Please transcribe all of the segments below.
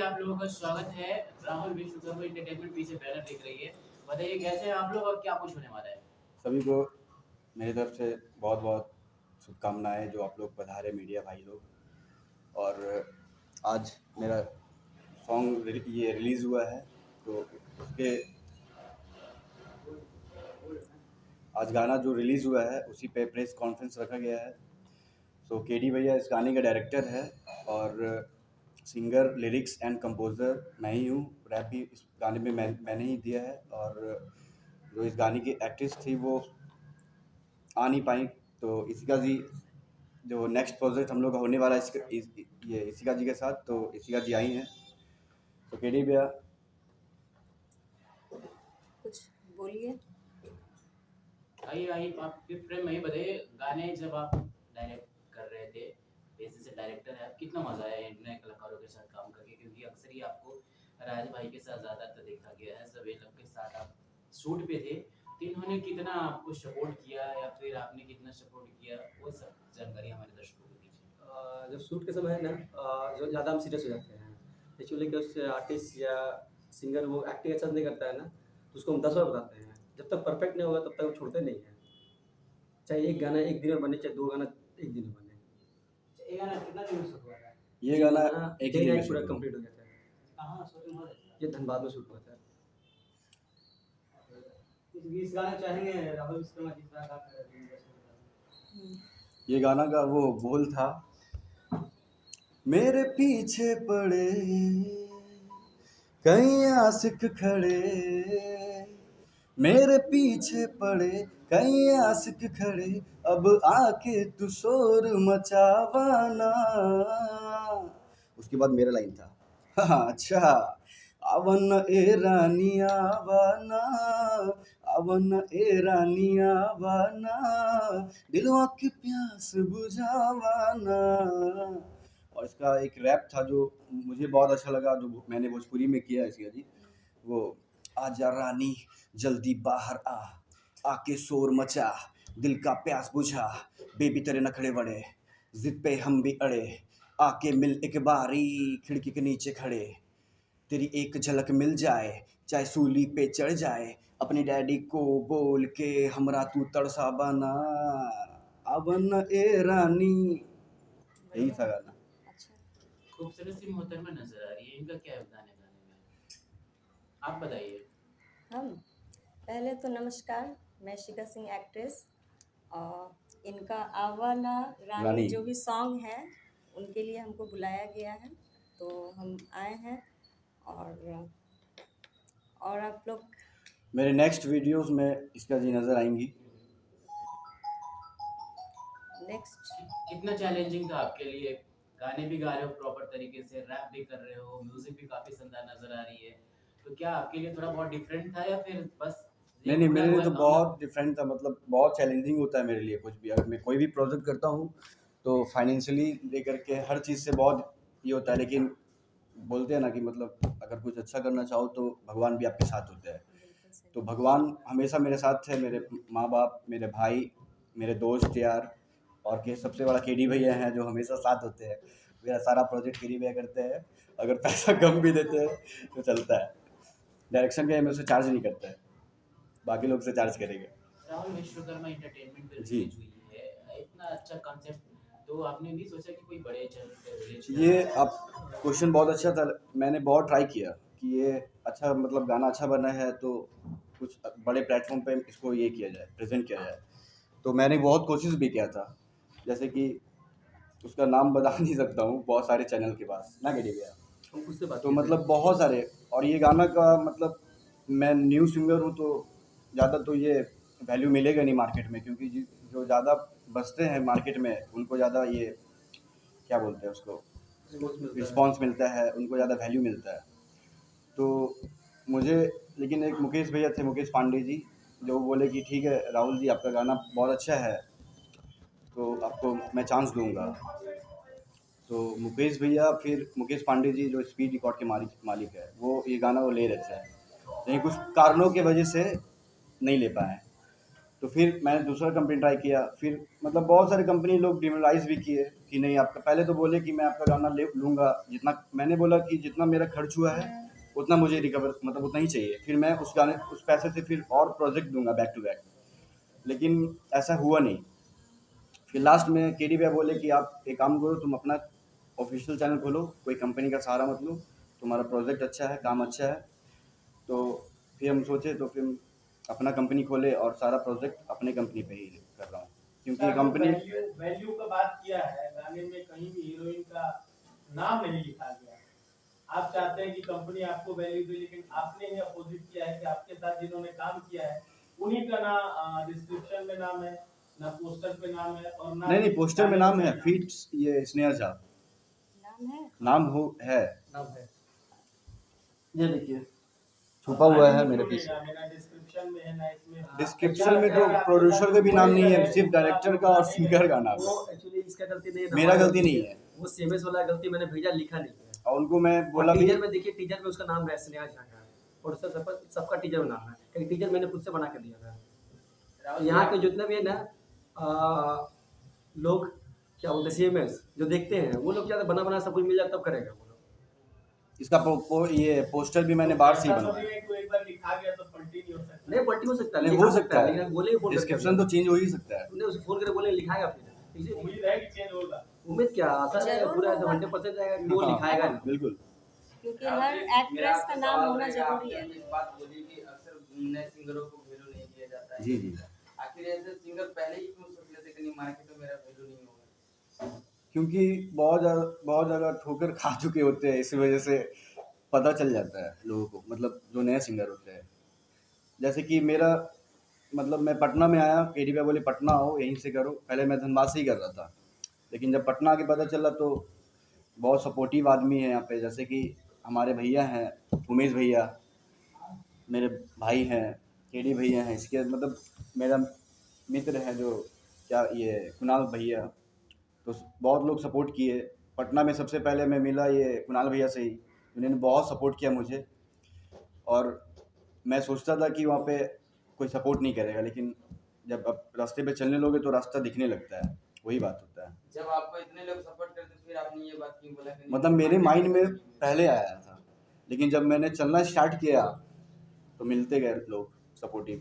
आप लोगों का स्वागत है। राहुल विश्वकर्मा एंटरटेनमेंट पीछे बैनर दिख रही है। बताइए कैसे हैं आप लोग और क्या कुछ होने वाला है। सभी को मेरी तरफ से बहुत बहुत शुभकामनाएं जो आप लोग पधारे मीडिया भाई लोग। और आज मेरा सॉन्ग ये रिलीज़ हुआ है, तो उसके आज गाना जो रिलीज़ हुआ है उसी पे प्रेस कॉन्फ्रेंस रखा गया है। सो केडी भैया इस गाने का डायरेक्टर है और सिंगर, लिरिक्स एंड कंपोज़र मैं ही हूँ। रैप भी इस गाने में मैंने ही दिया है। और जो इस गाने की एक्ट्रेस थी वो आ नहीं पाई, तो इसिका जी जो नेक्स्ट प्रोजेक्ट हम लोग का होने वाला है ये इसिका जी के साथ, तो इसिका जी आई हैं। तो केडी भैया कुछ बोलिए। आइए आप फिर फ्रेम में ही बताइए, गाने जब आप डायरेक्ट कर रहे थे, वैसे से डायरेक्टर है, कितना मजा आया नए कलाकारों के साथ काम करके, क्योंकि अक्सर ही आपको राज भाई के साथ ज्यादातर देखा गया है। सब ये लोग के साथ आप शूट पे थे, तो इन्होंने कितना आपको सपोर्ट किया या फिर आपने कितना सपोर्ट किया, वो सब जानकारी हमारे दर्शकों को दीजिए। जब शूट के समय है ना, जो ज़्यादा हम सीरियस हो जाते हैं एक्चुअली कि उस आर्टिस्ट या सिंगर वो एक्टिंग अच्छा नहीं करता है ना, तो उसको हम 10 बार बताते हैं। जब तक परफेक्ट नहीं होगा तब तक हम छोड़ते नहीं हैं। चाहे एक गाना एक दिन में बने, चाहे 2 गाना एक दिन में बने। ये गाना कितना दिन में शूट हुआ था? ये गाना एक ही दिन में पूरा शुरू कंप्लीट हो गया था। कहाँ शूटिंग हो रहा है? ये धनबाद में शूट हुआ था। इस गाना चाहेंगे राहुल विश्वकर्मा जिस तरह का ये गाना का वो बोल था, मेरे पीछे पड़े कई आशिक खड़े, मेरे पीछे पड़े कई आशिक खड़े, अब आके तू शोर मचावाना। उसके बाद मेरा लाइन था, हाँ अच्छा, अवन ए रानी आवाना, अवन ए रानी आवाना, दिलवा की प्यास बुझावाना। और इसका एक रैप था जो मुझे बहुत अच्छा लगा, जो मैंने भोजपुरी में किया इसका जी। वो आजा रानी जल्दी बाहर आ, आके शोर मचा, दिल का प्यास बुझा, बेबी तेरे नखड़े बड़े, जिद पे हम भी अड़े, आके मिल एक बारी, खिड़की के नीचे खड़े, तेरी एक झलक मिल जाए, चाहे सूली पे चढ़ जाए, अपने डैडी को बोल के हमरा तू तड़सा बना, अवन ए रानी। यही था गाना। अच्छा, खूबसूरत सी मोहतरमा नजर आ रही है, इनका क्या योगदान है गाने में, आप बताइए। हम पहले तो नमस्कार, मैं शिखा सिंह एक्ट्रेस, और इनका आवाना रानी रानी। जो भी सॉन्ग है उनके लिए हमको बुलाया गया है, तो हम आए हैं। और आप लोग मेरे नेक्स्ट वीडियोस में इसका जी नज़र आएंगी। नेक्स्ट कितना चैलेंजिंग था आपके लिए? गाने भी गा रहे हो प्रॉपर तरीके से, रैप भी कर रहे हो, म्यूजिक भी काफी शानदार नजर आ रही है, तो क्या आपके लिए थोड़ा बहुत डिफरेंट था या फिर बस नहीं नहीं, मेरे लिए तो बहुत डिफरेंट था, मतलब बहुत चैलेंजिंग होता है मेरे लिए कुछ भी। अगर मैं कोई भी प्रोजेक्ट करता हूँ तो फाइनेंशियली लेकर के हर चीज़ से बहुत ये होता है, लेकिन बोलते हैं ना कि मतलब अगर कुछ अच्छा करना चाहो तो भगवान भी आपके साथ होते हैं। बिल्कुल सही। तो भगवान हमेशा मेरे साथ थे, मेरे माँ बाप, मेरे भाई, मेरे दोस्त यार, और के सबसे बड़ा केडी भैया हैं जो हमेशा साथ होते हैं। मेरा सारा प्रोजेक्ट केडी भैया करते हैं, अगर पैसा कम भी देते हैं तो चलता है। डायरेक्शन का मैं उसे चार्ज नहीं करता है, बाकी लोग से चार्ज करेंगे। राहुल विश्वकर्मा एंटरटेनमेंट पे जी। रिलीज हुई है, इतना अच्छा कॉन्सेप्ट, तो आपने नहीं सोचा कि कोई बड़े चैनल पे रिलीज ये अब क्वेश्चन बहुत अच्छा था। मैंने बहुत ट्राई किया कि ये अच्छा, मतलब गाना अच्छा बना है तो कुछ बड़े प्लेटफॉर्म पे इसको ये किया जाए, प्रेजेंट किया जाए। तो मैंने बहुत कोशिश भी किया था, जैसे कि उसका नाम बता नहीं सकता हूँ, बहुत सारे चैनल के पास ना के भैया, हम उससे बात तो किए थे। मतलब बहुत सारे। और ये गाना का मतलब मैं न्यू सिंगर हूँ तो ज़्यादा तो ये वैल्यू मिलेगा नहीं मार्केट में, क्योंकि जो ज़्यादा बसते हैं मार्केट में उनको ज़्यादा ये क्या बोलते हैं उसको, रिस्पॉन्स मिलता है, उनको ज़्यादा वैल्यू मिलता है। तो मुझे, लेकिन एक मुकेश भैया थे, मुकेश पांडे जी, जो बोले कि ठीक है राहुल जी आपका गाना बहुत अच्छा है तो आपको मैं चांस दूंगा। तो मुकेश भैया, फिर मुकेश पांडे जी जो स्पीड रिकॉर्ड के मालिक है, वो ये गाना वो ले रहे थे, लेकिन कुछ कारणों की वजह से नहीं ले पाए। तो फिर मैंने दूसरा कंपनी ट्राई किया, फिर मतलब बहुत सारे कंपनी लोग डिमोरलाइज़ भी किए कि नहीं आपका, पहले तो बोले कि मैं आपका गाना ले लूँगा, जितना मैंने बोला कि जितना मेरा खर्च हुआ है उतना मुझे रिकवर मतलब उतना ही चाहिए, फिर मैं उस गाने उस पैसे से फिर और प्रोजेक्ट दूँगा बैक टू बैक, लेकिन ऐसा हुआ नहीं। फिर लास्ट में केडी भैया बोले कि आप एक काम करो, तुम अपना ऑफिशियल चैनल खोलो, कोई कंपनी का सहारा मत लो, तुम्हारा प्रोजेक्ट अच्छा है, काम अच्छा है। तो फिर हम सोचे, तो फिर अपना कंपनी खोले और सारा प्रोजेक्ट अपने कंपनी पे ही कर रहा हूँ, क्योंकि ये कंपनी वैल्यू वैल्यू का बात किया है, गाने में कहीं भी हीरोइन का नाम नहीं लिखा गया। आप चाहते हैं कि कंपनी आपको वैल्यू दे, लेकिन आपने ही अपोजिट किया है कि आपके साथ जिन्होंने काम किया है उन्हीं का ना डिस्क्रिप्शन में नाम है, ना पोस्टर पे नाम है, और ना नहीं पोस्टर में नाम है, फीट ये स्नेहा झा नाम है। नाम है, नाम है। ये देखिए छुपा हुआ है मेरे पीछे। मेरा डिस्क्रिप्शन में है ना, इसमें डिस्क्रिप्शन में तो प्रोड्यूसर का भी नाम नहीं है, सिर्फ डायरेक्टर का और सिंगर का नाम वो है। एक्चुअली इसका गलती नहीं है, मेरा गलती नहीं है, वो सीएमएस वाला गलती, मैंने भेजा लिखा नहीं है। और उनको मैं बोला भी टीजर में देखिए, टीजर में उसका नाम है स्नेहा झा का, और सबका टीजर में नाम है, क्योंकि टीजर मैंने खुद से बना के दिया था। यहाँ के जितने भी है ना लोग, क्या बोलते हैं, सीएमएस जो देखते हैं, वो लोग क्या बना सब कुछ मिल जाता तब करेगा वो लोग। इसका ये पोस्टर भी मैंने बाहर से ही बनवाया। एक बार लिखा गया तो पलटी नहीं हो सकता। नहीं पलटी हो सकता है, नहीं हो सकता है, लेकिन बोले फोन डिस्क्रिप्शन तो चेंज हो ही सकता है। तूने उसे फोन करके बोले लिखाएगा, फिर उम्मीद है कि चेंज होगा। उम्मीद क्या, आशा है जरूर पूरा होगा। 100% जाएगा कि वो लिखाएगा नहीं। बिल्कुल। क्योंकि हर एक्ट्रेस का नाम होना जरूरी है। एक बात बोली कि अक्सर नए सिंगरों को वैल्यू नहीं दिया जाता है। जी जी। आखिर ऐसे सिंगर पहले ही क्यों सोच लेते कि नहीं मार्केट में मेरा वैल्यू नहीं होगा? क्योंकि बहुत ज़्यादा ठोकर खा चुके होते हैं, इसी वजह से पता चल जाता है लोगों को, मतलब जो नए सिंगर होते हैं। जैसे कि मेरा मतलब मैं पटना में आया, केडी भैया बोले पटना आओ, यहीं से करो। पहले मैं धनबाद से ही कर रहा था, लेकिन जब पटना आके पता चला तो बहुत सपोर्टिव आदमी है यहाँ पे, जैसे कि हमारे भैया हैं उमेश भैया, मेरे भाई हैं केडी भैया हैं, इसके मतलब मेरा मित्र है जो क्या ये कुणाल भैया, तो बहुत लोग सपोर्ट किए। पटना में सबसे पहले मैं मिला ये कुणाल भैया से ही, उन्होंने बहुत सपोर्ट किया मुझे, और मैं सोचता था कि वहाँ पे कोई सपोर्ट नहीं करेगा, लेकिन जब अब रास्ते पे चलने लोगे तो रास्ता दिखने लगता है, वही बात होता है। जब आपको इतने लोग सपोर्ट करते फिर आपने ये बात क्यों बोला कि नहीं? मतलब मेरे माइंड में पहले आया था, लेकिन जब मैंने चलना स्टार्ट किया तो मिलते गए लोग सपोर्टिव।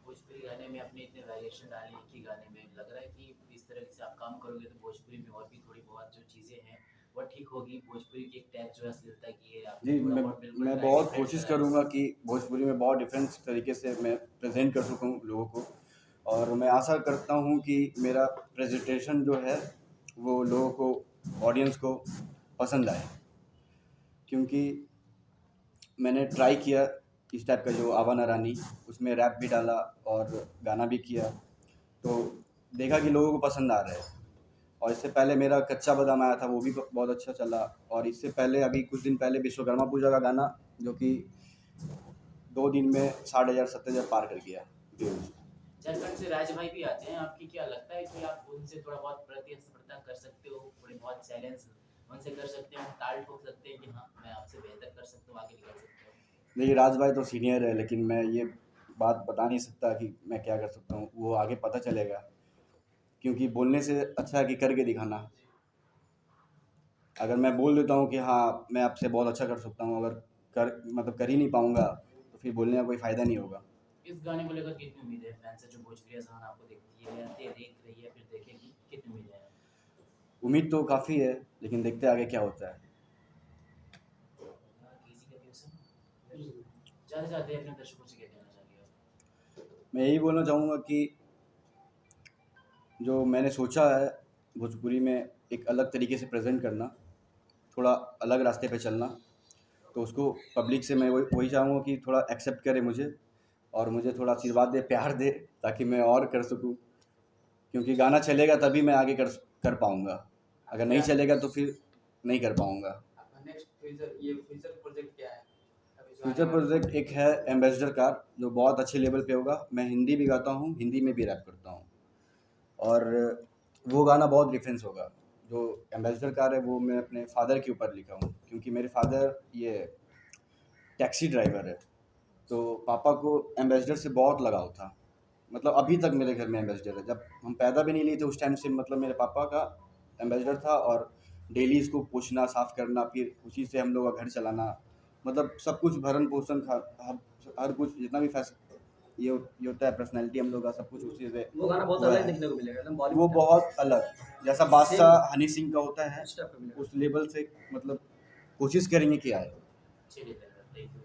भोजपुरी गाने में आपने इतने वेरिएशन डाले एक ही गाने में, लग रहा है कि इस तरह से आप काम करोगे तो भोजपुरी में और भी थोड़ी बहुत जो चीज़ें हैं वो ठीक होगी। भोजपुरी की एक टैग जो है असलियता की है आपने जी थोड़ा बहुत बिल्कुल मैं try बहुत different कोशिश करा है। करूँगा कि भोजपुरी में बहुत डिफरेंट तरीके से मैं प्रेजेंट कर सकूँ लोगों को, और मैं आशा करता हूँ कि मेरा प्रेजेंटेशन जो है वो लोगों को, ऑडियंस को पसंद आए, क्योंकि मैंने ट्राई किया इस टाइप का जो आवाना रानी, उसमें रैप भी डाला और गाना भी किया, तो देखा कि लोगों को पसंद आ रहा है। और इससे पहले मेरा कच्चा बादाम आया था, वो भी बहुत अच्छा चला, और इससे पहले अभी कुछ दिन पहले विश्वकर्मा पूजा का गाना, जो कि 2 दिन में 60,000-70,000 पार कर गया व्यूज। झारखंड से राज भाई भी आते हैं, आपकी क्या लगता है कि आप उनसे थोड़ा बहुत प्रतिस्पर्धा कर सकते हो, थोड़े बहुत चैलेंज उनसे कर सकते हो, ताल ठोक सकते हैं कि हाँ मैं आपसे बेहतर कर सकता हूँ, आगे निकल सकते हो? देखिए राज भाई तो सीनियर है, लेकिन मैं ये बात बता नहीं सकता कि मैं क्या कर सकता हूँ, वो आगे पता चलेगा, क्योंकि बोलने से अच्छा है कि करके दिखाना। अगर मैं बोल देता हूँ कि हाँ मैं आपसे बहुत अच्छा कर सकता हूँ, अगर कर ही नहीं पाऊँगा तो फिर बोलने का कोई फ़ायदा नहीं होगा। इस गाने को लेकर कितनी उम्मीद है फैन से, जो भोजपुरी जहान आपको देखती है देख रही है फिर देखेगी, कितनी उम्मीद है? उम्मीद तो काफ़ी है, लेकिन देखते आगे क्या होता है। किसी का क्वेश्चन ज़्यादा चाहते हैं अपने दर्शकों से क्या कहना चाहिए आप? मैं यही बोलना चाहूँगा कि जो मैंने सोचा है भोजपुरी में एक अलग तरीके से प्रेजेंट करना, थोड़ा अलग रास्ते पे चलना, तो उसको पब्लिक से मैं वही चाहूँगा कि थोड़ा एक्सेप्ट करे मुझे, और मुझे थोड़ा आशीर्वाद दे, प्यार दे, ताकि मैं और कर सकूँ, क्योंकि गाना चलेगा तभी मैं आगे कर पाऊँगा, अगर नहीं चलेगा तो फिर नहीं कर पाऊँगा। आपका नेक्स्ट फ्यूचर प्रोजेक्ट क्या है? अभी जो फ्यूचर आने वाला- प्रोजेक्ट एक है एम्बेसडर कार, जो बहुत अच्छे लेवल पे होगा। मैं हिंदी भी गाता हूँ, हिंदी में भी रैप करता हूँ, और वो गाना बहुत डिफरेंस होगा। जो एम्बेसडर कार है वो मैं अपने फादर के ऊपर लिखा हूँ, क्योंकि मेरे फादर ये टैक्सी ड्राइवर है, तो पापा को एम्बेसडर से बहुत लगाव था, मतलब अभी तक मेरे घर में एम्बेसडर है। जब हम पैदा भी नहीं लिए थे उस टाइम से मतलब मेरे पापा का एम्बेसडर था, और डेली इसको पोछना साफ़ करना, फिर उसी से हम लोग का घर चलाना, मतलब सब कुछ भरण पोषण हर कुछ जितना भी ये होता है पर्सनैलिटी हम लोग का, सब कुछ उसी से वो गाना बहुत हुआ अलग है। देखने को मिलेगा, एकदम वो बॉलीवुड बहुत अलग, जैसा बादशाह हनी सिंह का होता है उस टाइप का मिलेगा। उस लेवल से, मतलब कोशिश करेंगे कि आए। चलिए धन्यवाद, थैंक यू।